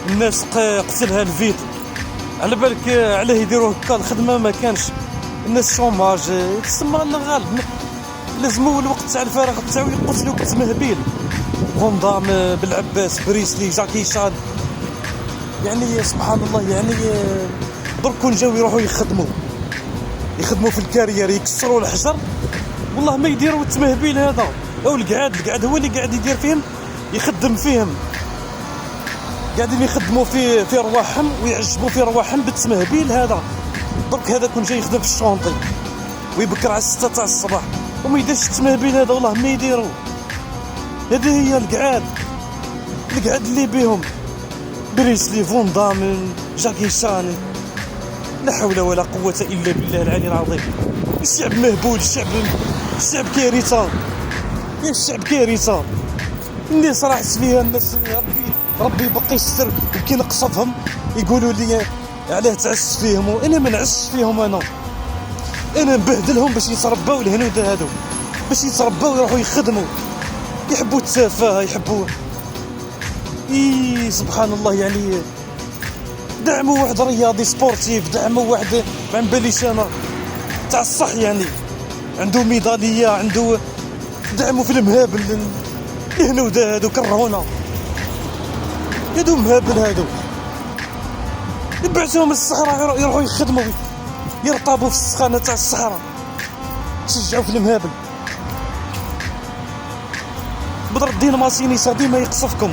الناس قتلها الفيد. على بالك علاه يديروا هكا؟ الخدمه ما كانش، الناس شوماج تسمى الله غالب. لازموا الوقت تاع الفراغ تاعو يقتلوا بالتمهبيل. فون دام، بالعباس، بريسلي، جاكي شان، يعني سبحان الله. يعني درك كون جاو يروحوا يخدموا في الكارير، يكسروا الحجر، والله ما يديروا التمهبيل هذا. او القعاد هو اللي قاعد يدير فيهم، يخدم فيهم، قاعدين يخدموا في رواحهم ويعجبوا في رواحهم بالتمهبيل هذا. درك هذا كون جاي يخدم في الشونطي ويبكر على 6 تاع الصباح وما يديرش التمهبيل هذا، والله ما يديروا. هذه هي القعاد اللي بيهم بريسلي، فون دام، جاكي شان. لا حول ولا قوة إلا بالله العلي العظيم. الشعب مهبول، الشعب كارثة، يا الشعب كارثة. الناس راحت فيها، الناس ربي يبقي يستر. وكي نقصفهم يقولوا لي علاه تعس فيهم، وانا ما نعسش فيهم. انا نبهدلهم باش يتربوا الهنود هادو، باش يتربوا يروحوا يخدموا، يحبوا التفاهه، يحبوا سبحان الله. يعني دعموا واحد رياضي سبورتيف، دعموا واحد ما نباليش انا تاع الصح، يعني عنده ميداليه، عنده. دعموا في المهابل الهنود هادو، كرهونا هادو مهابل هادو. يبعثوهم للصحراء يروحوا يخدموا، يرطبوا في السخانه تاع الصحراء، تشجعوا في المهابل. بدر الدين ماسينيسا ديما يقصفكم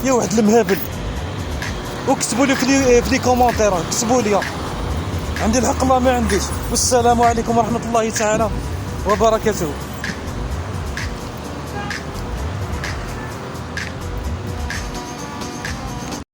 يا واحد المهابل. وكتبوا لي في لي كومونتير، كتبوا لي عندي الحق الله ما عنديش. والسلام عليكم ورحمه الله تعالى وبركاته.